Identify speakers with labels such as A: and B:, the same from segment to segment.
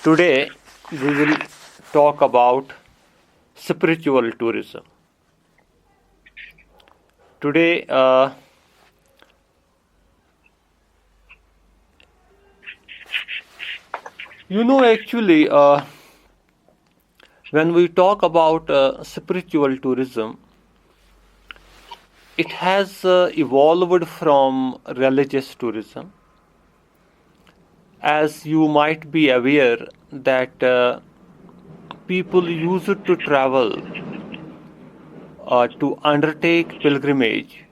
A: Today we will talk about spiritual tourism. Today, actually, when we talk about spiritual tourism, it has evolved from religious tourism. As you might be aware, that people used to travel to undertake pilgrimage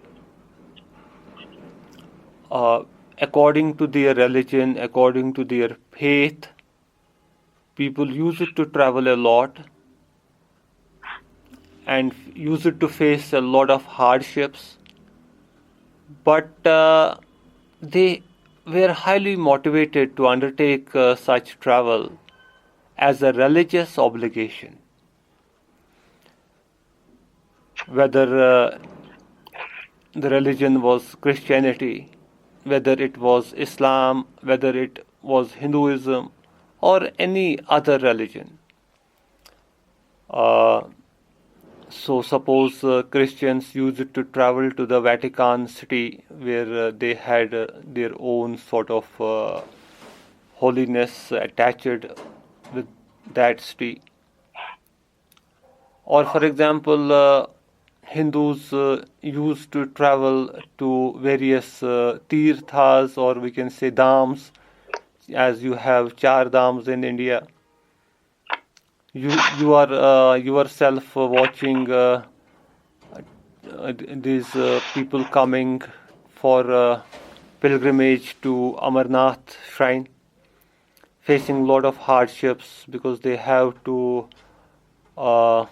A: uh, according to their religion, according to their faith. People used to travel a lot and used to face a lot of hardships, but they were highly motivated to undertake such travel as a religious obligation. Whether the religion was Christianity, whether it was Islam, whether it was Hinduism, or any other religion. Uh, so, suppose Christians used to travel to the Vatican City, where they had their own sort of holiness attached with that city. Or, for example, Hindus used to travel to various tirthas, or we can say dhams, as you have char dhams in India. You are yourself watching these people coming for pilgrimage to Amarnath shrine, facing a lot of hardships because they have to uh,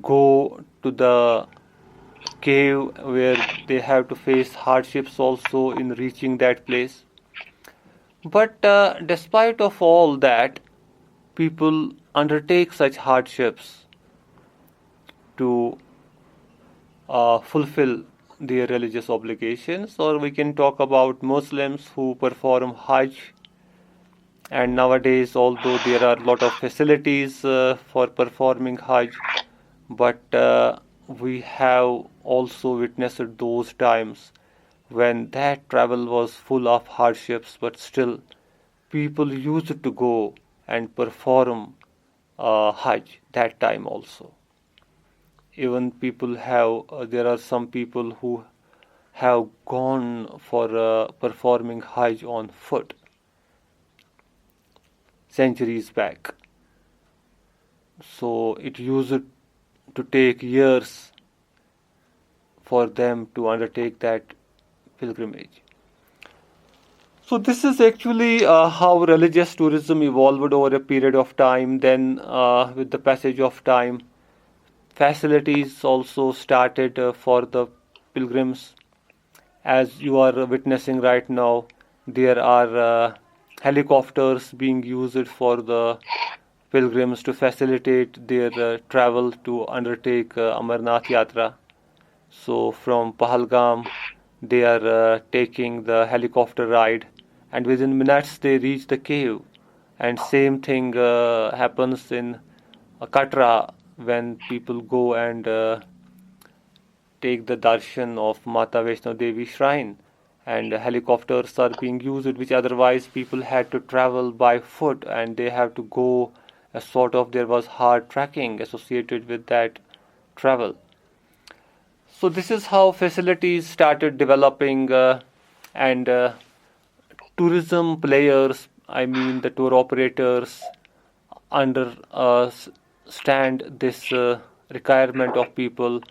A: go to the cave where they have to face hardships also in reaching that place. But despite of all that, people undertake such hardships to fulfill their religious obligations. Or we can talk about Muslims who perform Hajj. And nowadays, although there are a lot of facilities for performing Hajj, but we have also witnessed those times when that travel was full of hardships, but still people used to go and perform Hajj that time also. Even people have, there are some people who have gone for performing Hajj on foot centuries back. So it used to take years for them to undertake that pilgrimage. So this is actually how religious tourism evolved over a period of time. Then, with the passage of time, facilities also started for the pilgrims. As you are witnessing right now, there are helicopters being used for the pilgrims to facilitate their travel to undertake Amarnath Yatra. So from Pahalgam, they are taking the helicopter ride, and within minutes they reach the cave. And same thing happens in Katra when people go and take the darshan of Mata Vaishno Devi shrine, and helicopters are being used, which otherwise people had to travel by foot, and they have to go a sort of, there was hard trekking associated with that travel. So this is how facilities started developing, and tourism players, I mean the tour operators, understand this requirement of people,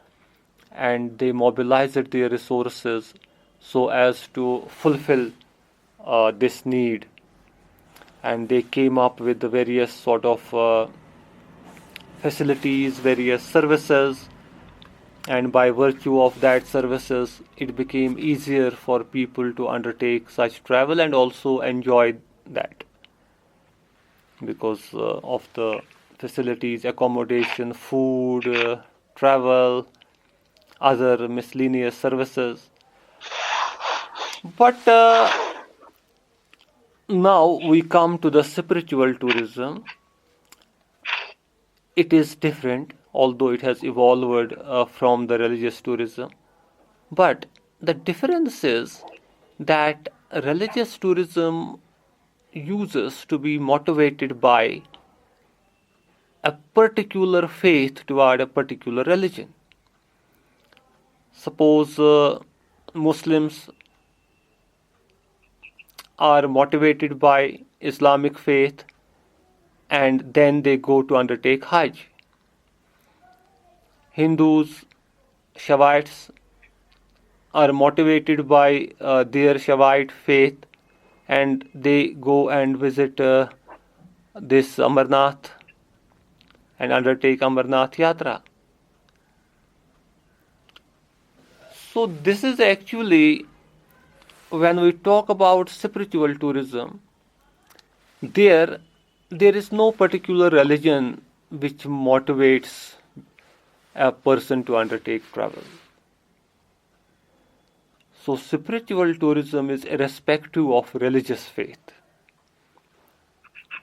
A: and they mobilized their resources so as to fulfill this need. And they came up with the various sort of facilities, various services, and by virtue of that services, it became easier for people to undertake such travel and also enjoy that because of the facilities, accommodation, food, travel, other miscellaneous services. But Now we come to the spiritual tourism. It is different, although it has evolved from the religious tourism. But the difference is that religious tourism uses to be motivated by a particular faith toward a particular religion. Suppose Muslims are motivated by Islamic faith and then they go to undertake Hajj. Hindus, Shaivites are motivated by their Shaivite faith and they go and visit this Amarnath and undertake Amarnath Yatra. So this is actually, when we talk about spiritual tourism, there is no particular religion which motivates a person to undertake travel. So spiritual tourism is irrespective of religious faith.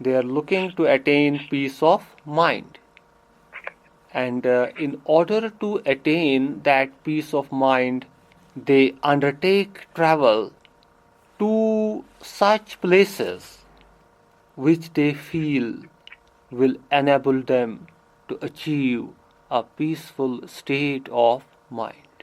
A: They are looking to attain peace of mind. And in order to attain that peace of mind, they undertake travel to such places which they feel will enable them to achieve a peaceful state of mind.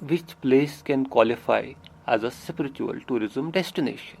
A: which place can qualify as a spiritual tourism destination.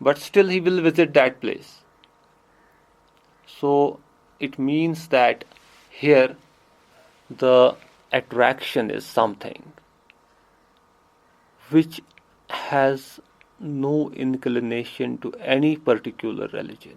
A: but still he will visit that place. So it means that here the attraction is something which has no inclination to any particular religion.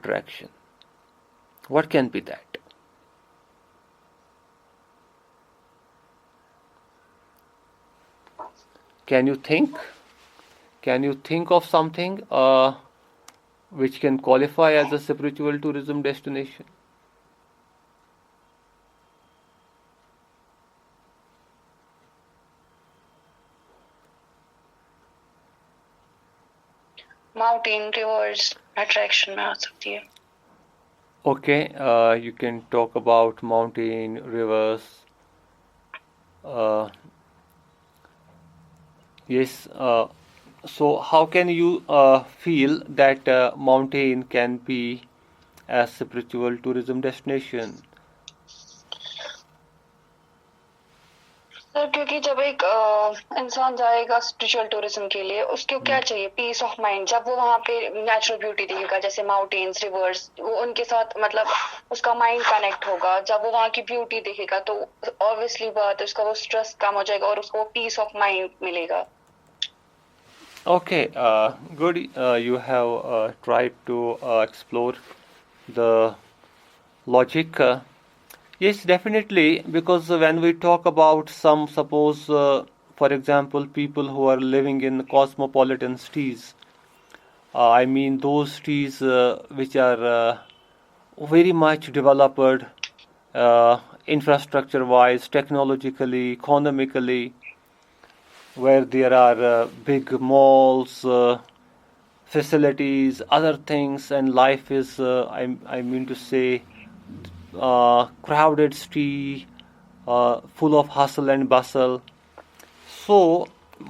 A: attraction? What can be that? Can you think? Can you think of something which can qualify as a spiritual tourism destination?
B: Mountain, rivers, attraction میں آ سکتی ہے.
A: Okay, you can talk about mountain, rivers. Uh, yes. So how can you feel that mountain can be a spiritual tourism destination?
B: سر کیونکہ جب ایک انسان جائے گا spiritual tourism کے لیے اس کو کیا چاہیے؟ پیس آف مائنڈ. جب وہ وہاں پہ نیچرل بیوٹی دیکھے گا جیسے ماؤنٹینس، ریورس، وہ ان کے ساتھ مطلب اس کا مائنڈ کنیکٹ ہوگا. جب وہ وہاں کی بیوٹی دیکھے گا تو obviously بات ہے اس کا وہ اسٹریس کم ہو جائے گا اور اس کو پیس آف مائنڈ ملے گا.
A: Okay, good. You have tried to explore the logic. Yes, definitely, because when we talk about some, suppose, for example, people who are living in cosmopolitan cities, I mean those cities which are very much developed infrastructure-wise, technologically, economically, where there are big malls, facilities, other things, and life is, I mean to say, crowded city, full of hustle and bustle. So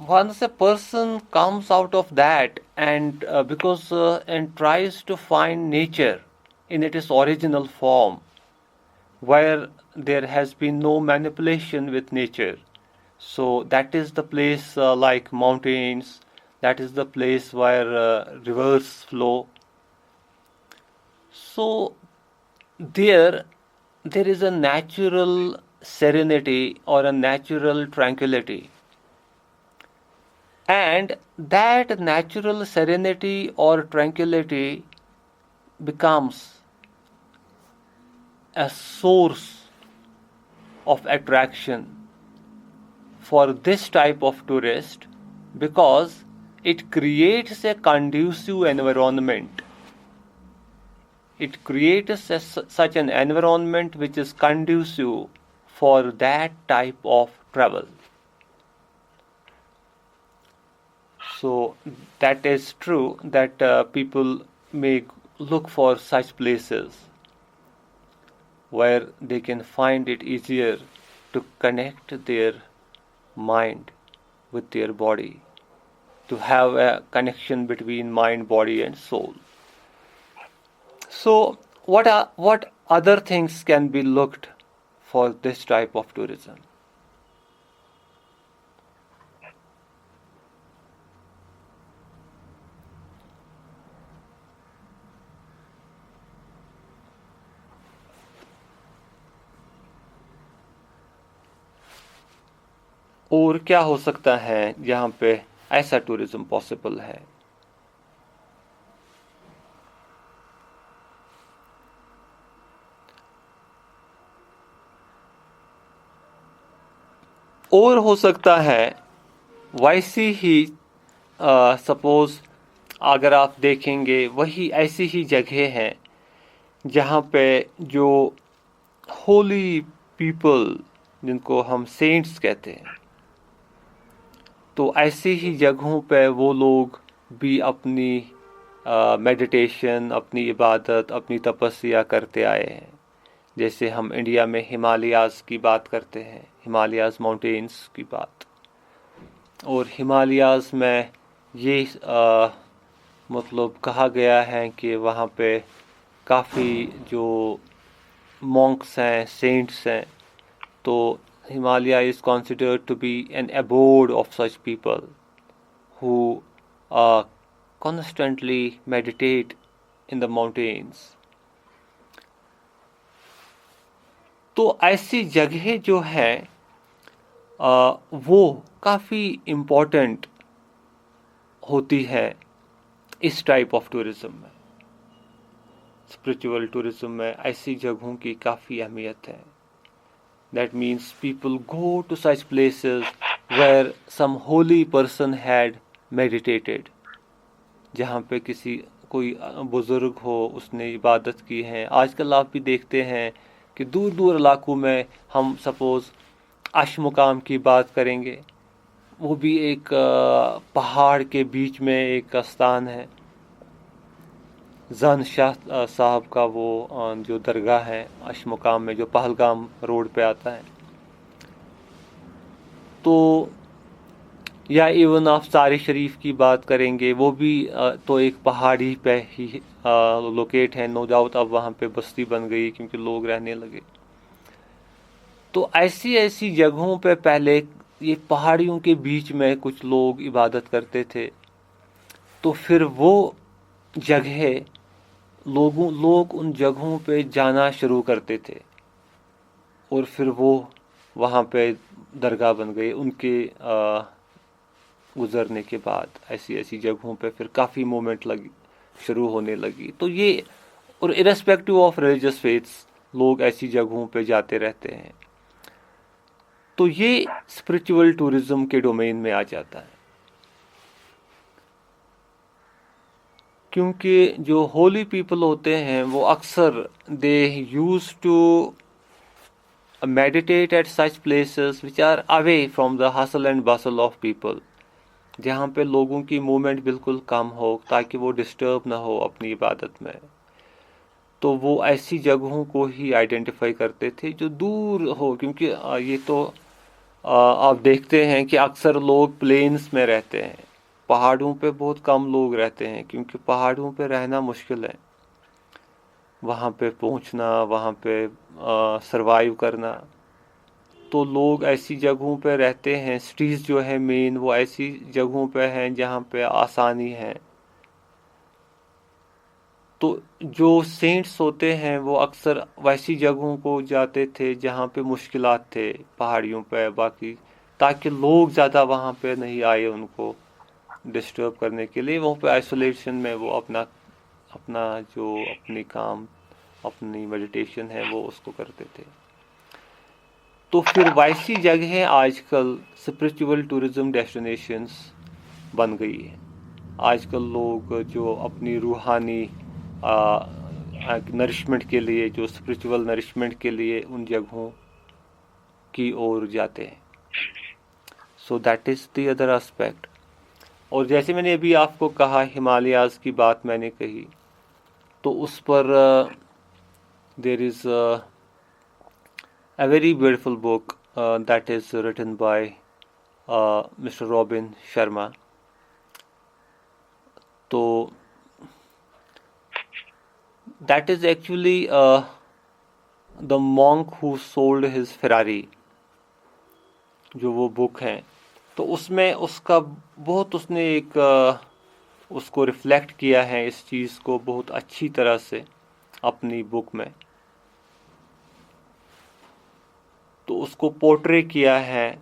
A: once a person comes out of that and and tries to find nature in its original form, where there has been no manipulation with nature, so that is the place like mountains, that is the place where rivers flow. So there is a natural serenity or a natural tranquility, and that natural serenity or tranquility becomes a source of attraction for this type of tourist, because it creates a conducive environment. It creates such an environment which is conducive for that type of travel. So that is true that people may look for such places where they can find it easier to connect their mind with their body, to have a connection between mind, body, and soul. So what other things can be looked for this type of tourism? اور کیا ہو سکتا ہے جہاں پہ ایسا tourism possible ہے؟ اور ہو سکتا ہے ویسی ہی سپوز اگر آپ دیکھیں گے وہی ایسی ہی جگہ ہیں جہاں پہ جو ہولی پیپل جن کو ہم سینٹس کہتے ہیں، تو ایسی ہی جگہوں پہ وہ لوگ بھی اپنی میڈیٹیشن، اپنی عبادت، اپنی تپسیا کرتے آئے ہیں. جیسے ہم انڈیا میں ہمالیاز کی بات کرتے ہیں، ہمالیاز ماؤنٹینس کی بات، اور ہمالیاز میں یہ مطلب کہا گیا ہے کہ وہاں پہ کافی جو مونکس ہیں، سینٹس ہیں، تو Himalaya is considered to be an abode of such people who constantly meditate in the mountains. تو ایسی جگہیں جو ہیں وہ کافی امپورٹنٹ ہوتی ہے اس ٹائپ آف ٹورزم میں. اسپریچول ٹورزم میں ایسی جگہوں کی کافی اہمیت ہے. That means people go to such places where some holy person had meditated. جہاں پہ کوئی بزرگ ہو، اس نے عبادت کی ہے. آج کل آپ بھی دیکھتے ہیں کہ دور دور علاقوں میں ہم سپوز اشمقام کی بات کریں گے، وہ بھی ایک پہاڑ کے بیچ میں ایک استان ہے زن شاہ صاحب کا وہ جو درگاہ ہے عش مقام میں جو پہلگام روڈ پہ آتا ہے. تو یا ایون آپ سارے شریف کی بات کریں گے وہ بھی تو ایک پہاڑی پہ ہی لوکیٹ ہے. نو ڈاؤٹ اب وہاں پہ بستی بن گئی کیونکہ لوگ رہنے لگے. تو ایسی جگہوں پہ پہلے یہ پہاڑیوں کے بیچ میں کچھ لوگ عبادت کرتے تھے. تو پھر وہ جگہ لوگ ان جگہوں پہ جانا شروع کرتے تھے اور پھر وہ وہاں پہ درگاہ بن گئے. ان کے گزرنے کے بعد ایسی جگہوں پہ پھر کافی موومنٹ شروع ہونے لگی. تو یہ اور ارسپیکٹو آف ریلیجس فیتھس لوگ ایسی جگہوں پہ جاتے رہتے ہیں. تو یہ اسپرچول ٹورزم کے ڈومین میں آ جاتا ہے. کیونکہ جو ہولی پیپل ہوتے ہیں وہ اکثر they use to meditate at such places which are away from the hustle and bustle of people, جہاں پہ لوگوں کی موومنٹ بالکل کم ہو تاکہ وہ ڈسٹرب نہ ہو اپنی عبادت میں. تو وہ ایسی جگہوں کو ہی آئیڈینٹیفائی کرتے تھے جو دور ہو, کیونکہ یہ تو آپ دیکھتے ہیں کہ اکثر لوگ پلینس میں رہتے ہیں, پہاڑوں پہ بہت کم لوگ رہتے ہیں کیونکہ پہاڑوں پہ رہنا مشکل ہے, وہاں پہ پہنچنا, وہاں پہ سروائیو کرنا. تو لوگ ایسی جگہوں پہ رہتے ہیں, سٹیز جو ہے مین وہ ایسی جگہوں پہ ہیں جہاں پہ آسانی ہے. تو جو سینٹس ہوتے ہیں وہ اکثر ویسی جگہوں کو جاتے تھے جہاں پہ مشکلات تھے پہاڑیوں پہ, باقی تاکہ لوگ زیادہ وہاں پہ نہیں آئے ان کو ڈسٹرب کرنے کے لیے. وہاں پہ آئسولیشن میں وہ اپنا جو اپنی کام اپنی میڈیٹیشن ہے وہ اس کو کرتے تھے. تو پھر ویسی جگہیں آج کل اسپرچول ٹورزم ڈیسٹینیشنس بن گئی ہیں. آج کل لوگ جو اپنی روحانی نرشمنٹ کے لیے, جو اسپرچول نرشمنٹ کے لیے ان جگہوں کی اور جاتے ہیں. So that is the other aspect. اور جیسے میں نے ابھی آپ کو کہا ہمالیاز کی بات میں نے کہی, تو اس پر دیر از a very beautiful book that is written by Mr. Robin Sharma. So that is actually the monk who sold his Ferrari, جو وہ بک ہے. تو اس میں اس کا بہت اس نے ایک اس کو ریفلیکٹ کیا ہے اس چیز کو بہت اچھی طرح سے اپنی بک میں. تو اس کو پورٹرے کیا ہے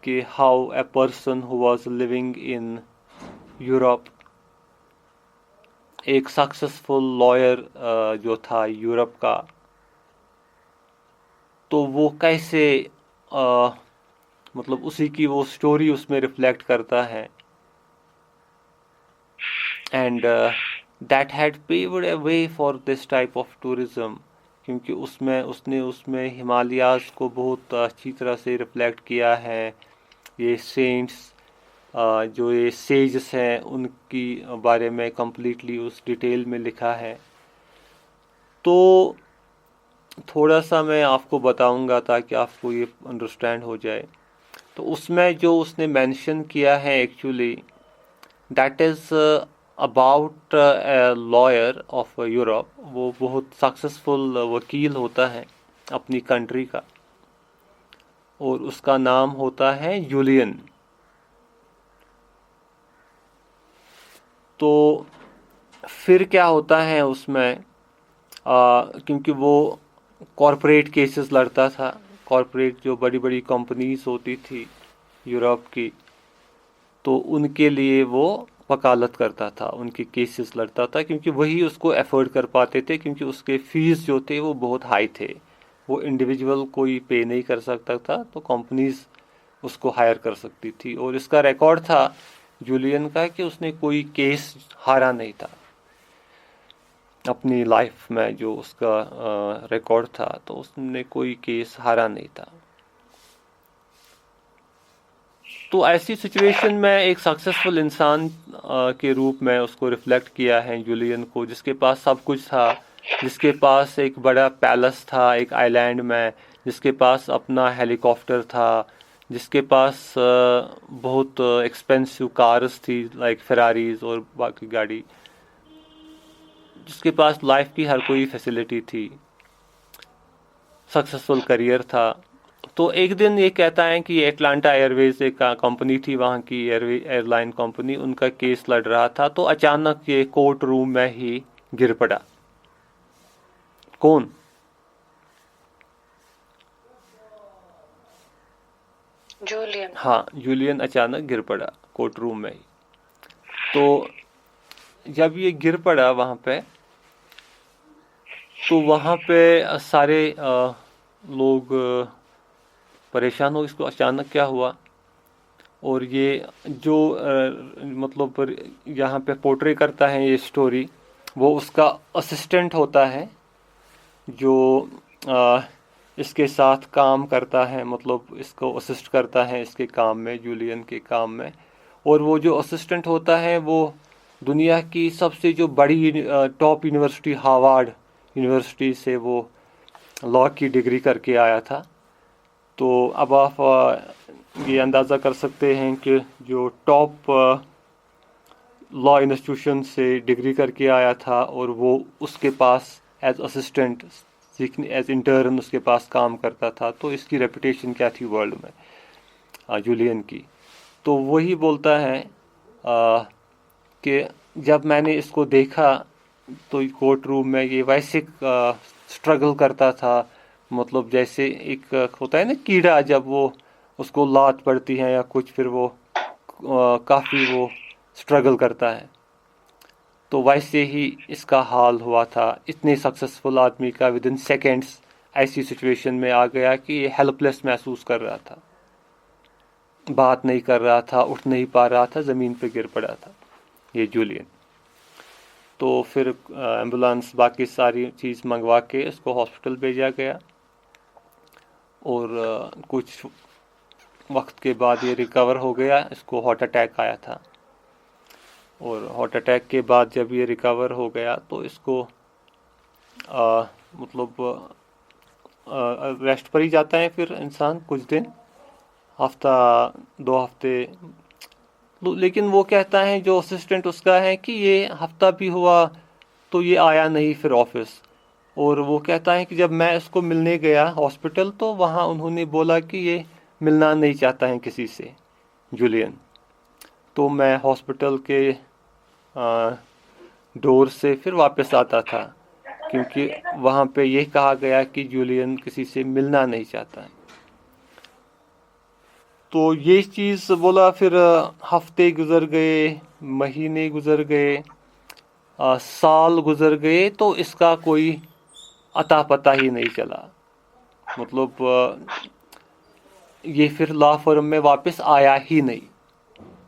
A: کہ how a person who was living in Europe, ایک سکسیسفل لائر جو تھا یورپ کا, تو وہ کیسے مطلب اسی کی وہ سٹوری اس میں ریفلیکٹ کرتا ہے. And that had paved a way for this type of tourism, کیونکہ اس نے ہمالیاز کو بہت اچھی طرح سے ریفلیکٹ کیا ہے. یہ سینٹس جو یہ سیجز ہیں ان کی بارے میں کمپلیٹلی اس ڈیٹیل میں لکھا ہے. تو تھوڑا سا میں آپ کو بتاؤں گا تاکہ آپ کو یہ انڈرسٹینڈ ہو جائے. تو اس میں جو اس نے مینشن کیا ہے actually that is about a lawyer of Europe. وہ بہت سکسیسفل وکیل ہوتا ہے اپنی کنٹری کا, اور اس کا نام ہوتا ہے جولین. تو پھر کیا ہوتا ہے اس میں, کیونکہ وہ کارپوریٹ کیسز لڑتا تھا, کارپوریٹ جو بڑی بڑی کمپنیز ہوتی تھی یورپ کی, تو ان کے لیے وہ وکالت کرتا تھا, ان کے کیسز لڑتا تھا, کیونکہ وہی اس کو افورڈ کر پاتے تھے, کیونکہ اس کے فیس جو تھے وہ بہت ہائی تھے. وہ انڈیویجول کوئی پے نہیں کر سکتا تھا, تو کمپنیز اس کو ہائر کر سکتی تھی. اور اس کا ریکارڈ تھا جولین کا کہ اس نے کوئی کیس ہارا نہیں تھا اپنی لائف میں. جو اس کا ریکارڈ تھا, تو اس نے کوئی کیس ہارا نہیں تھا. تو ایسی سچویشن میں ایک سکسیسفل انسان کے روپ میں اس کو ریفلیکٹ کیا ہے جولین کو، جس کے پاس سب کچھ تھا، جس کے پاس ایک بڑا پیلس تھا ایک آئی لینڈ میں، جس کے پاس اپنا ہیلی کاپٹر تھا، جس کے پاس بہت ایکسپینسو کارز تھی لائک فیراریز اور باقی گاڑی، جس کے پاس لائف کی ہر کوئی فیسلٹی تھی، سکسیسفل کریئر تھا. تو ایک دن یہ کہتا ہے کہ یہ اٹلانٹا ایئر ویز ایک کمپنی تھی، وہاں کی ایئر لائن کمپنی، ان کا کیس لڑ رہا تھا، تو اچانک یہ کورٹ روم میں ہی گر پڑا. کون؟
B: جولین.
A: ہاں، جولین اچانک گر پڑا کورٹ روم میں ہی. تو جب یہ گر پڑا وہاں پہ، تو وہاں پہ سارے لوگ پریشان ہو، اس کو اچانک کیا ہوا. اور یہ جو مطلب یہاں پہ پورٹری کرتا ہے یہ سٹوری، وہ اس کا اسسٹنٹ ہوتا ہے جو اس کے ساتھ کام کرتا ہے، مطلب اس کو اسسٹ کرتا ہے اس کے کام میں، جولین کے کام میں. اور وہ جو اسسٹنٹ ہوتا ہے وہ دنیا کی سب سے جو بڑی ٹاپ یونیورسٹی ہارورڈ یونیورسٹی سے وہ لاء کی ڈگری کر کے آیا تھا. تو اب آپ یہ اندازہ کر سکتے ہیں کہ جو ٹاپ لاء انسٹیٹیوشن سے ڈگری کر کے آیا تھا، اور وہ اس کے پاس ایز اسسٹنٹ ایز انٹرن اس کے پاس کام کرتا تھا، تو اس کی ریپوٹیشن کیا تھی ورلڈ میں جولین کی. تو وہی بولتا ہے کہ جب میں نے اس کو دیکھا تو کورٹ روم میں یہ ویسے اسٹرگل کرتا تھا، مطلب جیسے ایک ہوتا ہے نا کیڑا، جب وہ اس کو لات پڑتی ہے یا کچھ، پھر وہ کافی وہ اسٹرگل کرتا ہے. تو ویسے ہی اس کا حال ہوا تھا. اتنے سکسیسفل آدمی کا ود ان سیکنڈس ایسی سچویشن میں آ گیا کہ یہ ہیلپ لیس محسوس کر رہا تھا، بات نہیں کر رہا تھا، اٹھ نہیں پا رہا تھا، زمین پہ گر پڑا تھا یہ جولین. تو پھر ایمبولانس باقی ساری چیز منگوا کے اس کو ہاسپٹل بھیجا گیا، اور کچھ وقت کے بعد یہ ریکور ہو گیا. اس کو ہارٹ اٹیک آیا تھا، اور ہارٹ اٹیک کے بعد جب یہ ریکور ہو گیا تو اس کو مطلب ریسٹ پر ہی جاتا ہے پھر انسان کچھ دن، ہفتہ 2 ہفتے. لیکن وہ کہتا ہے جو اسسٹنٹ اس کا ہے کہ یہ ہفتہ بھی ہوا تو یہ آیا نہیں پھر آفس. اور وہ کہتا ہے کہ جب میں اس کو ملنے گیا ہاسپٹل تو وہاں انہوں نے بولا کہ یہ ملنا نہیں چاہتا ہے کسی سے جولین. تو میں ہاسپٹل کے ڈور سے پھر واپس آتا تھا، کیونکہ وہاں پہ یہ کہا گیا کہ جولین کسی سے ملنا نہیں چاہتا ہے. تو یہ چیز بولا. پھر ہفتے گزر گئے، مہینے گزر گئے، سال گزر گئے، تو اس کا کوئی اتا پتہ ہی نہیں چلا. مطلب یہ پھر لا فرم میں واپس آیا ہی نہیں،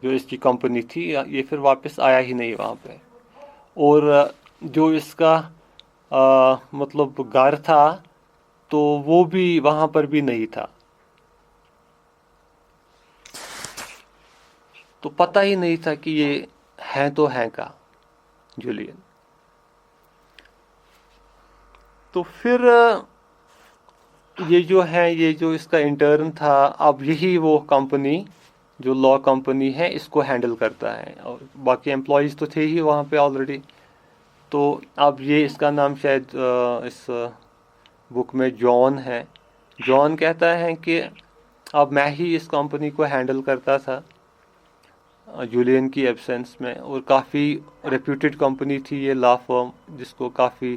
A: جو اس کی کمپنی تھی یہ پھر واپس آیا ہی نہیں وہاں پہ. اور جو اس کا مطلب گھر تھا تو وہ بھی وہاں پر بھی نہیں تھا. تو پتہ ہی نہیں تھا کہ یہ ہے تو ہے کا جولین. تو پھر یہ جو ہے، یہ جو اس کا انٹرن تھا، اب یہی وہ کمپنی جو لاء کمپنی ہے اس کو ہینڈل کرتا ہے، اور باقی امپلائیز تو تھے ہی وہاں پہ آلریڈی. تو اب یہ اس کا نام شاید اس بک میں جان ہے. جان کہتا ہے کہ اب میں ہی اس کمپنی کو ہینڈل کرتا تھا جولین کی ایبسینس میں، اور کافی ریپیوٹیڈ کمپنی تھی یہ لا فرم، جس کو کافی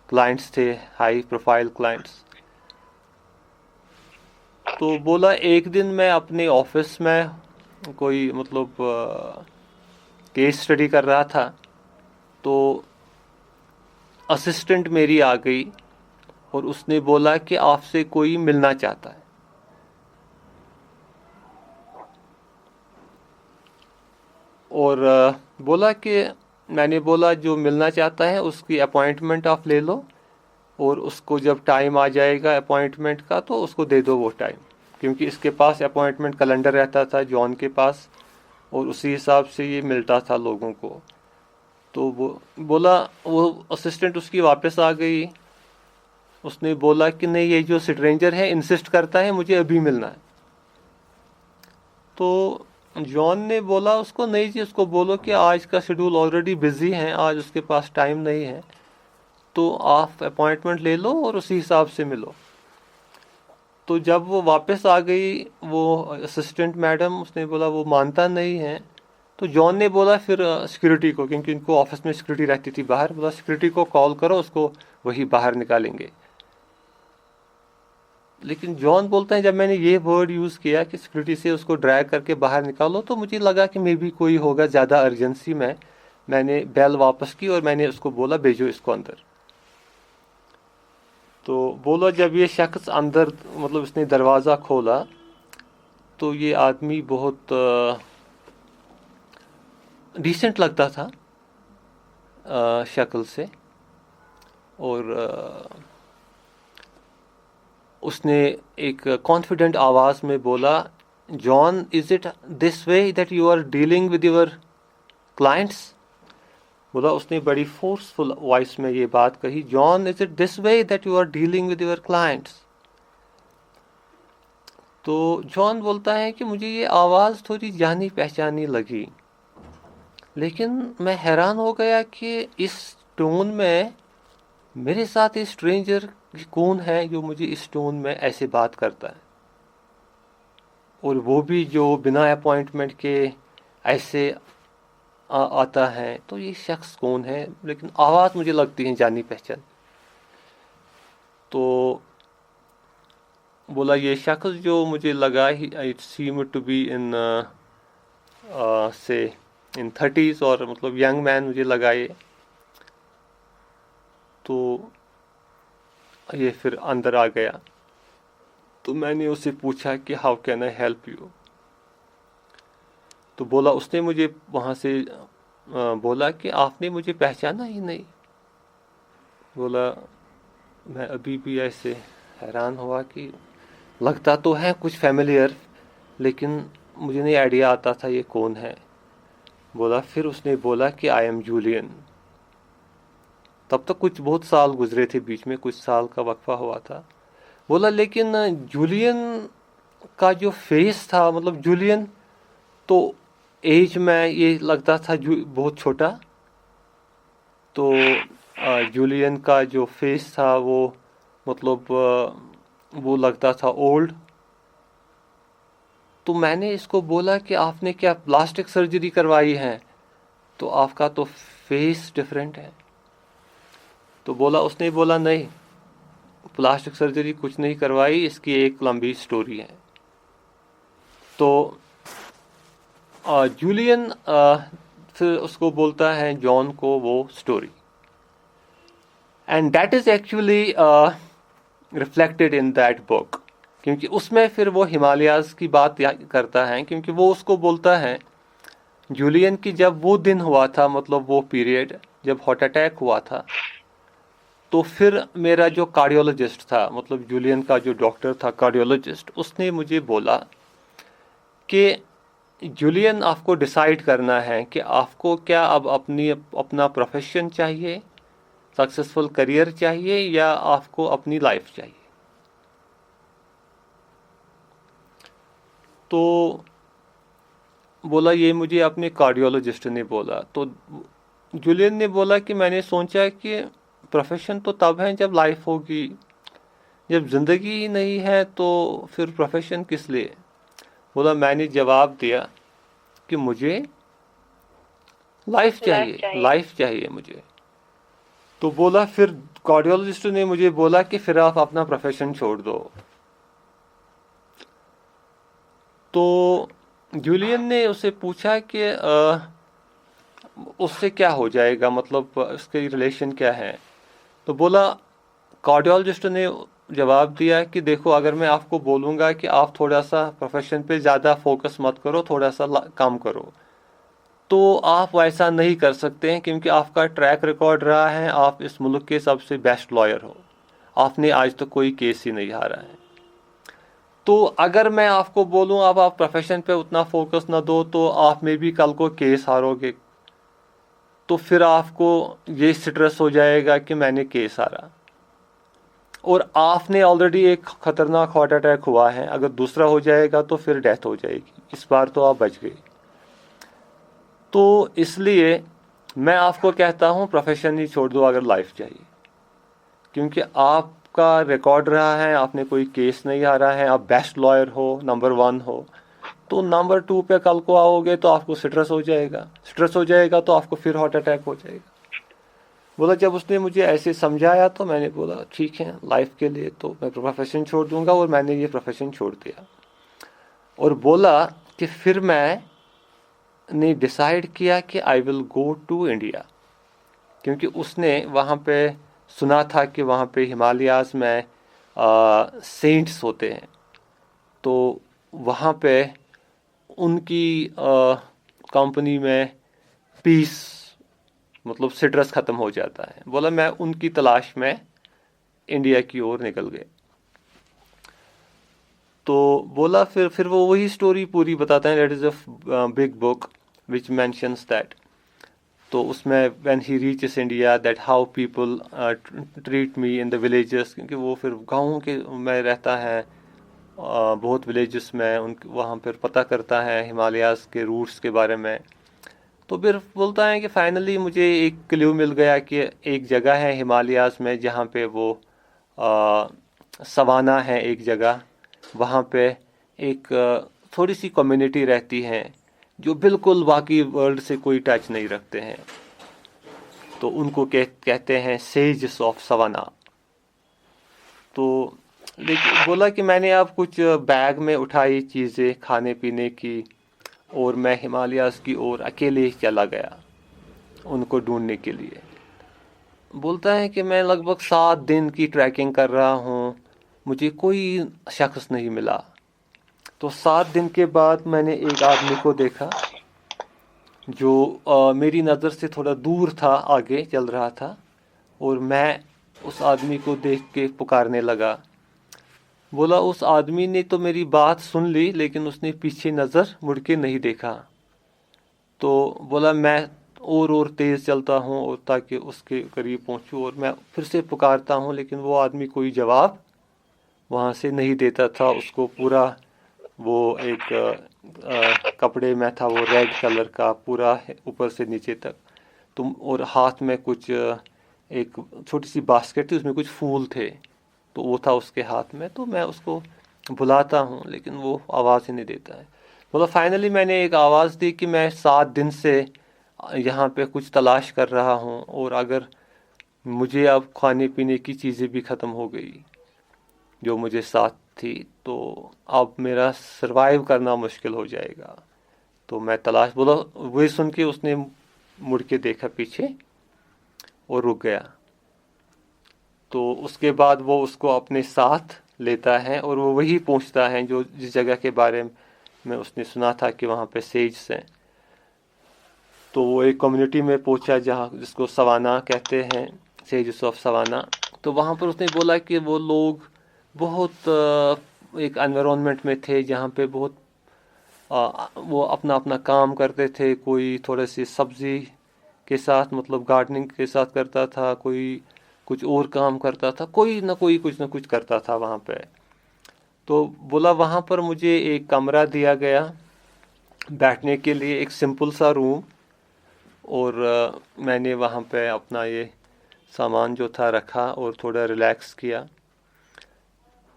A: کلائنٹس تھے، ہائی پروفائل کلائنٹس. تو بولا ایک دن میں اپنے آفس میں کوئی مطلب کیس اسٹڈی کر رہا تھا، تو اسسٹنٹ میری آ گئی اور اس نے بولا کہ آپ سے کوئی ملنا چاہتا ہے. اور بولا کہ میں نے بولا جو ملنا چاہتا ہے اس کی اپوائنٹمنٹ آپ لے لو، اور اس کو جب ٹائم آ جائے گا اپوائنٹمنٹ کا تو اس کو دے دو وہ ٹائم. کیونکہ اس کے پاس اپوائنٹمنٹ کیلنڈر رہتا تھا جان کے پاس، اور اسی حساب سے یہ ملتا تھا لوگوں کو. تو وہ بولا، وہ اسسٹنٹ اس کی واپس آ گئی. اس نے بولا کہ نہیں، یہ جو اسٹرینجر ہے انسسٹ کرتا ہے مجھے ابھی ملنا ہے. تو جان نے بولا اس کو، نہیں جی، اس کو بولو کہ آج کا شیڈول آلریڈی بزی ہے، آج اس کے پاس ٹائم نہیں ہے، تو آپ اپوائنٹمنٹ لے لو اور اسی حساب سے ملو. تو جب وہ واپس آ گئی وہ اسسٹنٹ میڈم، اس نے بولا وہ مانتا نہیں ہے. تو جان نے بولا پھر سیکورٹی کو، کیونکہ ان کو آفس میں سیکورٹی رہتی تھی باہر، بولا سیکورٹی کو کال کرو، اس کو وہی باہر نکالیں گے. لیکن جان بولتے ہیں جب میں نے یہ ورڈ یوز کیا کہ سیکورٹی سے اس کو ڈریگ کر کے باہر نکالو، تو مجھے لگا کہ مے بی کوئی ہوگا زیادہ ارجنسی میں. میں نے بیل واپس کی اور میں نے اس کو بولا بھیجو اس کو اندر. تو بولا جب یہ شخص اندر، مطلب اس نے دروازہ کھولا، تو یہ آدمی بہت ڈیسنٹ لگتا تھا شکل سے. اور اس نے ایک کانفیڈنٹ آواز میں بولا، John, is it this way that you are dealing with your clients? بولا اس نے بڑی فورسفل وائس میں یہ بات کہی، John, is it this way that you are dealing with your clients? تو جان بولتا ہے کہ مجھے یہ آواز تھوڑی جانی پہچانی لگی، لیکن میں حیران ہو گیا کہ اس ٹون میں میرے ساتھ اسٹرینجر کون ہے جو مجھے اس ٹون میں ایسے بات کرتا ہے، اور وہ بھی جو بنا اپوائنٹمنٹ کے ایسے آتا ہے. تو یہ شخص کون ہے؟ لیکن آواز مجھے لگتی ہے جانی پہچان. تو بولا یہ شخص جو مجھے لگا، اٹ سیمڈ ٹو بی ان سے ان 30s، اور مطلب ینگ مین مجھے لگا یہ. تو یہ پھر اندر آ گیا. تو میں نے اسے پوچھا کہ how can I help you? تو بولا اس نے مجھے وہاں سے بولا کہ آپ نے مجھے پہچانا ہی نہیں. بولا میں ابھی بھی ایسے حیران ہوا کہ لگتا تو ہے کچھ فیملیئر، لیکن مجھے نہیں آئیڈیا آتا تھا یہ کون ہے. بولا پھر اس نے بولا کہ آئی ایم جولین. تب تک کچھ بہت سال گزرے تھے، بیچ میں کچھ سال کا وقفہ ہوا تھا. بولا لیکن جولین کا جو فیس تھا، مطلب جولین تو ایج میں یہ لگتا تھا بہت چھوٹا، تو جولین کا جو فیس تھا وہ مطلب وہ لگتا تھا اولڈ. تو میں نے اس کو بولا کہ آپ نے کیا پلاسٹک سرجری کروائی ہے؟ تو آپ کا تو فیس ڈفرینٹ ہے. تو بولا اس نے بولا نہیں، پلاسٹک سرجری کچھ نہیں کروائی، اس کی ایک لمبی سٹوری ہے. تو جولین پھر اس کو بولتا ہے جان کو وہ story, and that is actually reflected in that book. کیونکہ اس میں پھر وہ ہمالیاز کی بات کرتا ہے، کیونکہ وہ اس کو بولتا ہے جولین کی جب وہ دن ہوا تھا، مطلب وہ پیریڈ جب ہارٹ اٹیک ہوا تھا، تو پھر میرا جو کارڈیولوجسٹ تھا، مطلب جولین کا جو ڈاکٹر تھا کارڈیولوجسٹ، اس نے مجھے بولا کہ جولین آپ کو ڈیسائیڈ کرنا ہے کہ آپ کو کیا اب اپنا پروفیشن چاہیے، سکسیسفل کریئر چاہیے، یا آپ کو اپنی لائف چاہیے. تو بولا یہ مجھے اپنے کارڈیولوجسٹ نے بولا. تو جولین نے بولا کہ میں نے سوچا کہ پروفیشن تو تب ہے جب لائف ہوگی، جب زندگی ہی نہیں ہے تو پھر پروفیشن کس لیے؟ بولا میں نے جواب دیا کہ مجھے لائف چاہیے مجھے. تو بولا پھر کارڈیولوجسٹ نے مجھے بولا کہ پھر آپ اپنا پروفیشن چھوڑ دو. تو جولین نے اسے پوچھا کہ اس سے کیا ہو جائے گا، مطلب اس کے ریلیشن کیا ہے؟ تو بولا کارڈیولوجسٹ نے جواب دیا کہ دیکھو، اگر میں آپ کو بولوں گا کہ آپ تھوڑا سا پروفیشن پہ زیادہ فوکس مت کرو، تھوڑا سا کم کرو، تو آپ ویسا نہیں کر سکتے ہیں، کیونکہ آپ کا ٹریک ریکارڈ رہا ہے، آپ اس ملک کے سب سے بیسٹ لائر ہو، آپ نے آج تک کوئی کیس ہی نہیں ہارا ہے. تو اگر میں آپ کو بولوں اب آپ پروفیشن پہ اتنا فوکس نہ دو تو آپ میں بھی کل کو کیس ہارو گے، تو پھر آپ کو یہ سٹریس ہو جائے گا کہ میں نے کیس ہارا، اور آپ نے آلریڈی ایک خطرناک ہارٹ اٹیک ہوا ہے، اگر دوسرا ہو جائے گا تو پھر ڈیتھ ہو جائے گی، اس بار تو آپ بچ گئے۔ تو اس لیے میں آپ کو کہتا ہوں پروفیشن ہی چھوڑ دو اگر لائف چاہیے، کیونکہ آپ کا ریکارڈ رہا ہے، آپ نے کوئی کیس نہیں ہارا ہے، آپ بیسٹ لائر ہو، نمبر 1 ہو، تو نمبر 2 پہ کل کو آؤ گے تو آپ کو سٹریس ہو جائے گا، سٹریس ہو جائے گا تو آپ کو پھر ہارٹ اٹیک ہو جائے گا۔ بولا جب اس نے مجھے ایسے سمجھایا تو میں نے بولا ٹھیک ہے، لائف کے لیے تو میں پروفیشن چھوڑ دوں گا، اور میں نے یہ پروفیشن چھوڑ دیا، اور بولا کہ پھر میں نے ڈیسائیڈ کیا کہ آئی ول گو ٹو انڈیا، کیونکہ اس نے وہاں پہ سنا تھا کہ وہاں پہ ہمالیاز میں سینٹس ہوتے ہیں، تو وہاں پہ ان کی کمپنی میں پیس مطلب سٹریس ختم ہو جاتا ہے۔ بولا میں ان کی تلاش میں انڈیا کی اور نکل گئے۔ تو بولا پھر وہ وہی سٹوری پوری بتاتا ہے، that is a big book which mentions that. تو اس میں when he reaches India that how people treat me in the villages, کیونکہ وہ پھر گاؤں کے میں رہتا ہے، بہت ولیجز میں وہاں پھر پتہ کرتا ہے ہمالیاز کے روٹس کے بارے میں۔ تو پھر بولتا ہے کہ فائنلی مجھے ایک کلیو مل گیا کہ ایک جگہ ہے ہمالیاز میں جہاں پہ وہ سوانا ہے ایک جگہ، وہاں پہ ایک تھوڑی سی کمیونٹی رہتی ہے جو بالکل باقی ورلڈ سے کوئی ٹچ نہیں رکھتے ہیں، تو ان کو کہتے ہیں سیجز آف سوانا۔ تو بولا کہ میں نے اب کچھ بیگ میں اٹھائی چیزیں کھانے پینے کی، اور میں ہمالیاز کی اور اکیلے چلا گیا ان کو ڈھونڈنے کے لیے۔ بولتا ہے کہ میں لگ بھگ 7 دن کی ٹریکنگ کر رہا ہوں، مجھے کوئی شخص نہیں ملا۔ تو 7 دن کے بعد میں نے ایک آدمی کو دیکھا جو میری نظر سے تھوڑا دور تھا، آگے چل رہا تھا، اور میں اس آدمی کو دیکھ کے پکارنے لگا۔ بولا اس آدمی نے تو میری بات سن لی لیکن اس نے پیچھے نظر مڑ کے نہیں دیکھا۔ تو بولا میں اور تیز چلتا ہوں اور تاکہ اس کے قریب پہنچوں، اور میں پھر سے پکارتا ہوں لیکن وہ آدمی کوئی جواب وہاں سے نہیں دیتا تھا۔ اس کو پورا وہ ایک کپڑے میں تھا، وہ ریڈ کلر کا پورا اوپر سے نیچے تک، اور ہاتھ میں کچھ ایک چھوٹی سی باسکٹ تھی، اس میں کچھ پھول تھے، تو وہ تھا اس کے ہاتھ میں۔ تو میں اس کو بلاتا ہوں لیکن وہ آواز ہی نہیں دیتا ہے۔ مطلب فائنلی میں نے ایک آواز دی کہ میں 7 دن سے یہاں پہ کچھ تلاش کر رہا ہوں، اور اگر مجھے اب کھانے پینے کی چیزیں بھی ختم ہو گئی جو مجھے ساتھ تھی، تو اب میرا سروائیو کرنا مشکل ہو جائے گا، تو میں تلاش۔ بولا وہی سن کے اس نے مڑ کے دیکھا پیچھے اور رک گیا۔ تو اس کے بعد وہ اس کو اپنے ساتھ لیتا ہے، اور وہ وہی پہنچتا ہے جو جس جگہ کے بارے میں اس نے سنا تھا کہ وہاں پہ سیجز ہیں۔ تو وہ ایک کمیونٹی میں پہنچا جس کو سوانا کہتے ہیں، سیجز آف سوانا۔ تو وہاں پر اس نے بولا کہ وہ لوگ بہت ایک انوائرمنٹ میں تھے جہاں پہ بہت وہ اپنا کام کرتے تھے، کوئی تھوڑے سی سبزی کے ساتھ مطلب گارڈننگ کے ساتھ کرتا تھا، کوئی کچھ اور کام کرتا تھا، کوئی نہ کوئی کچھ نہ کچھ کرتا تھا وہاں پہ۔ تو بولا وہاں پر مجھے ایک کمرہ دیا گیا بیٹھنے کے لیے، ایک سمپل سا روم، اور میں نے وہاں پہ اپنا یہ سامان جو تھا رکھا اور تھوڑا ریلیکس کیا۔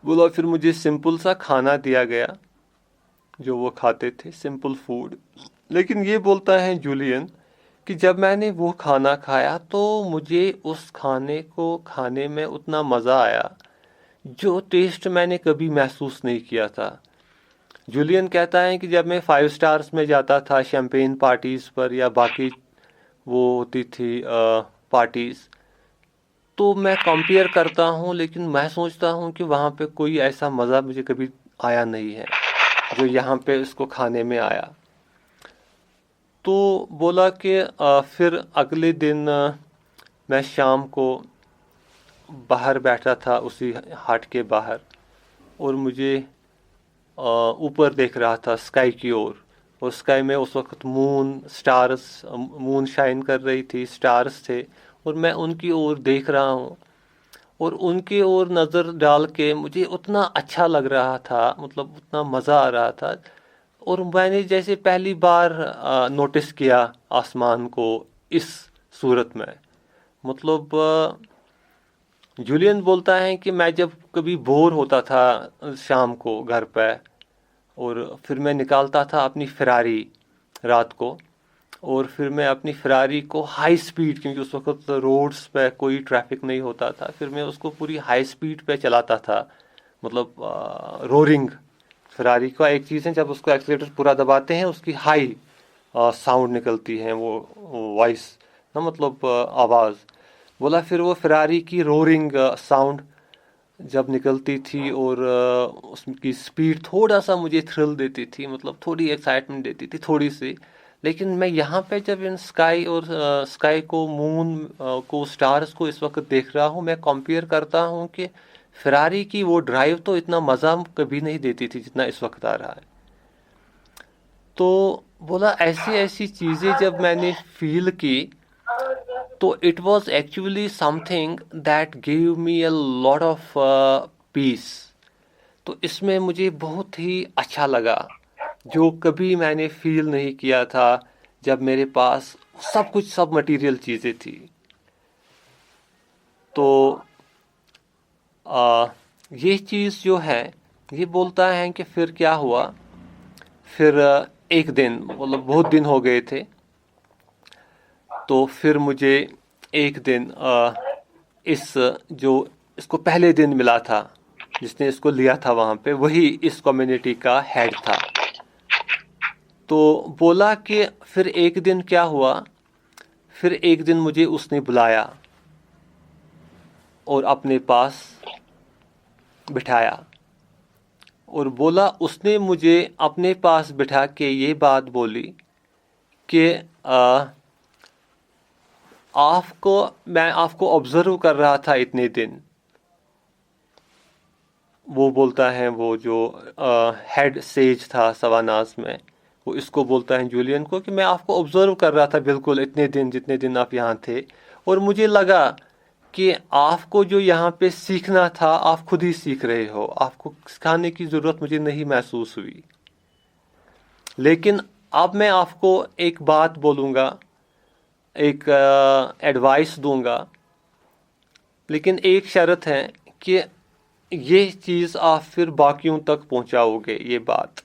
A: بولا پھر مجھے سمپل سا کھانا دیا گیا جو وہ کھاتے تھے، سمپل فوڈ۔ لیکن یہ بولتا ہے جولین کہ جب میں نے وہ کھانا کھایا تو مجھے اس کھانے کو کھانے میں اتنا مزہ آیا جو ٹیسٹ میں نے کبھی محسوس نہیں کیا تھا۔ جولین کہتا ہے کہ جب میں 5 سٹارز میں جاتا تھا شیمپین پارٹیز پر یا باقی وہ ہوتی تھی پارٹیز، تو میں کمپیئر کرتا ہوں لیکن میں سوچتا ہوں کہ وہاں پہ کوئی ایسا مزہ مجھے کبھی آیا نہیں ہے جو یہاں پہ اس کو کھانے میں آیا۔ تو بولا کہ پھر اگلے دن میں شام کو باہر بیٹھا تھا اسی ہٹ کے باہر، اور مجھے اوپر دیکھ رہا تھا اسکائی کی اور اسکائی میں اس وقت مون شائن کر رہی تھی، اسٹارز تھے، اور میں ان کی اور دیکھ رہا ہوں، اور ان کی اور نظر ڈال کے مجھے اتنا اچھا لگ رہا تھا، مطلب اتنا مزہ آ رہا تھا. اور میں نے جیسے پہلی بار نوٹس کیا آسمان کو اس صورت میں. مطلب جولین بولتا ہے کہ میں جب کبھی بور ہوتا تھا شام کو گھر پہ، اور پھر میں نکالتا تھا اپنی فراری رات کو، اور پھر میں اپنی فراری کو ہائی سپیڈ، کیونکہ اس وقت روڈز پہ کوئی ٹریفک نہیں ہوتا تھا، پھر میں اس کو پوری ہائی سپیڈ پہ چلاتا تھا. مطلب رورنگ فراری کا ایک چیز ہے، جب اس کو ایکسیلیٹر پورا دباتے ہیں اس کی ہائی ساؤنڈ نکلتی ہے، وہ وائس نا، مطلب آواز. بولا پھر وہ فراری کی رورنگ ساؤنڈ جب نکلتی تھی، اور اس کی سپیڈ تھوڑا سا مجھے تھرل دیتی تھی، مطلب تھوڑی ایکسائٹمنٹ دیتی تھی تھوڑی سی. لیکن میں یہاں پہ جب ان اسکائی کو، مون کو، سٹارز کو اس وقت دیکھ رہا ہوں، میں کمپیئر کرتا ہوں کہ فراری کی وہ ڈرائیو تو اتنا مزہ کبھی نہیں دیتی تھی جتنا اس وقت آ رہا ہے. تو بولا ایسی ایسی چیزیں جب میں نے فیل کی تو it was actually some thing that give me a lot of peace. تو اس میں مجھے بہت ہی اچھا لگا، جو کبھی میں نے فیل نہیں کیا تھا جب میرے پاس سب مٹیریل چیزیں تھی. تو یہ چیز جو ہے، یہ بولتا ہے کہ پھر کیا ہوا. پھر ایک دن، مطلب بہت دن ہو گئے تھے، تو پھر مجھے ایک دن اس کو پہلے دن ملا تھا، جس نے اس کو لیا تھا وہاں پہ، وہی اس کمیونٹی کا ہیڈ تھا. تو بولا کہ پھر ایک دن کیا ہوا، پھر ایک دن مجھے اس نے بلایا اور اپنے پاس بٹھایا، اور بولا اس نے مجھے اپنے پاس بٹھا کے یہ بات بولی کہ میں آپ کو آبزرو کر رہا تھا اتنے دن. وہ بولتا ہے، وہ جو ہیڈ سیج تھا سواناز میں، وہ اس کو بولتا ہے جولین کو کہ میں آپ کو آبزرو کر رہا تھا بالکل اتنے دن جتنے دن آپ یہاں تھے، اور مجھے لگا کہ آپ کو جو یہاں پہ سیکھنا تھا آپ خود ہی سیکھ رہے ہو، آپ کو سکھانے کی ضرورت مجھے نہیں محسوس ہوئی. لیکن اب میں آپ کو ایک بات بولوں گا، ایک ایڈوائس دوں گا، لیکن ایک شرط ہے کہ یہ چیز آپ پھر باقیوں تک پہنچاؤ گے یہ بات.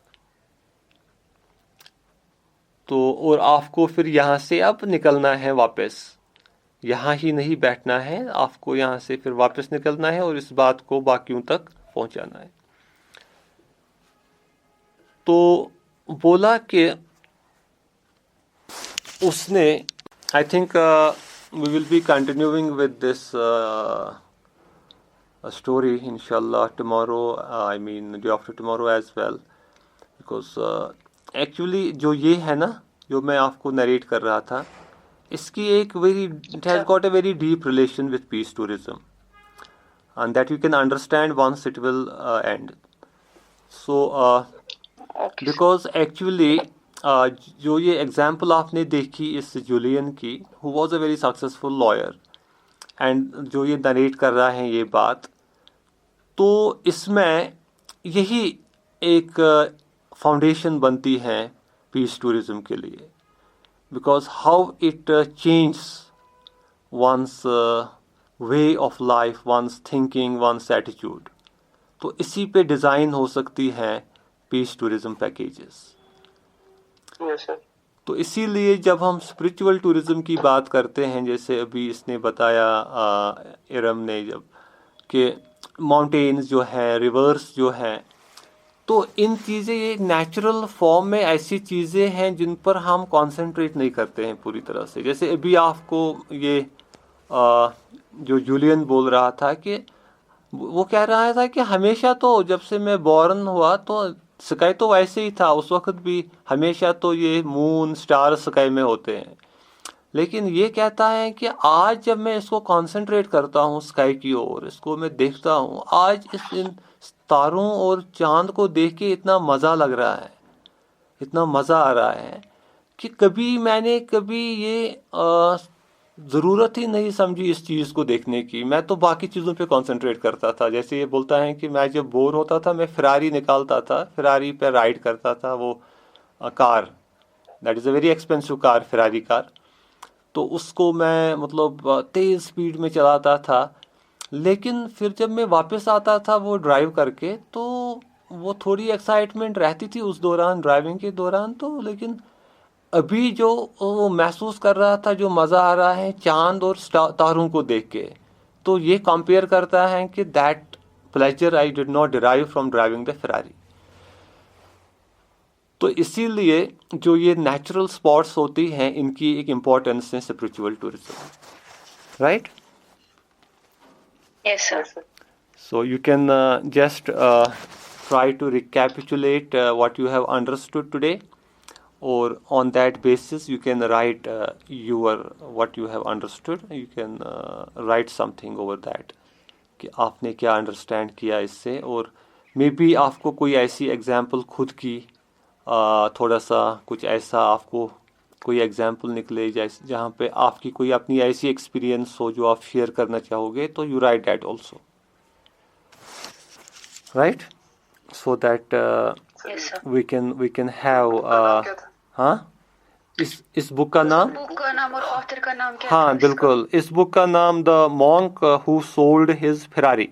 A: تو اور آپ کو پھر یہاں سے اب نکلنا ہے واپس، یہاں ہی نہیں بیٹھنا ہے، آپ کو یہاں سے پھر واپس نکلنا ہے اور اس بات کو باقیوں تک پہنچانا ہے. تو بولا کہ اس نے I think we will be continuing with this story inshallah tomorrow, I mean day after tomorrow as well, because actually جو یہ ہے نا، جو میں آپ کو نریٹ کر رہا تھا، اس کی ایک it has got a very deep relation with peace tourism, and that you can understand once it will end. So because actually جو یہ ایگزامپل آپ نے دیکھی اس جولین کی، who was a very successful lawyer, and جو یہ narrate کر رہا ہے یہ بات، تو اس میں یہی ایک فاؤنڈیشن بنتی ہے پیس ٹورزم کے لیے، because how it changes one's way of life, one's thinking, one's ایٹیچیوڈ. تو اسی پہ ڈیزائن ہو سکتی ہیں پیس ٹورزم پیکیجز. تو اسی لیے جب ہم اسپرچول ٹورزم کی بات کرتے ہیں، جیسے ابھی اس نے بتایا ارم نے، جب کہ ماؤنٹینز جو ہیں، ریورس جو ہیں، تو ان چیزیں یہ نیچرل فارم میں ایسی چیزیں ہیں جن پر ہم کانسنٹریٹ نہیں کرتے ہیں پوری طرح سے. جیسے ابھی آپ کو یہ جو جولین بول رہا تھا کہ وہ کہہ رہا تھا کہ ہمیشہ تو جب سے میں بورن ہوا تو سکائی تو ویسے ہی تھا، اس وقت بھی ہمیشہ تو یہ مون سٹار سکائی میں ہوتے ہیں. لیکن یہ کہتا ہے کہ آج جب میں اس کو کانسنٹریٹ کرتا ہوں سکائی کی اور اس کو میں دیکھتا ہوں، آج تاروں اور چاند کو دیکھ کے اتنا مزہ لگ رہا ہے, اتنا مزہ آ رہا ہے کہ میں نے کبھی یہ ضرورت ہی نہیں سمجھی اس چیز کو دیکھنے کی. میں تو باقی چیزوں پہ کانسنٹریٹ کرتا تھا. جیسے یہ بولتا ہے کہ میں جب بور ہوتا تھا میں فراری نکالتا تھا, فراری پہ رائڈ کرتا تھا, وہ car, that is a very expensive car, Ferrari car. تو اس کو میں مطلب تیز سپیڈ میں چلاتا تھا. لیکن پھر جب میں واپس آتا تھا وہ ڈرائیو کر کے, تو وہ تھوڑی ایکسائٹمنٹ رہتی تھی اس دوران, ڈرائیونگ کے دوران. تو لیکن ابھی جو وہ محسوس کر رہا تھا, جو مزہ آ رہا ہے چاند اور تاروں کو دیکھ کے, تو یہ کمپیئر کرتا ہے کہ that pleasure I did not drive from driving the Ferrari. تو اسی لیے جو یہ نیچرل اسپاٹس ہوتی ہیں ان کی ایک امپورٹنس ہے spiritual tourism, right.
B: Yes, sir.
A: So you can just try to recapitulate what you have understood today, or on that basis you can write what you have understood. You can write something over that کہ آپ نے کیا understand کیا اس سے. اور may be آپ کو کوئی ایسی ایگزامپل خود کی تھوڑا سا کچھ ایسا آپ کو کوئی ایگزامپل نکلے جہاں پہ آپ کی کوئی اپنی ایسی ایکسپیرینس ہو جو آپ شیئر کرنا چاہو گے, تو you write that also, right, so that
B: Yes, sir.
A: We can have. ہاں, اس بک کا نام,
B: بک کا نام اور آتھر کا نام کیا
A: ہاں
B: تھا اس کا؟
A: بالکل, اس بک کا نام دا مونک ہو سولڈ ہز فراری.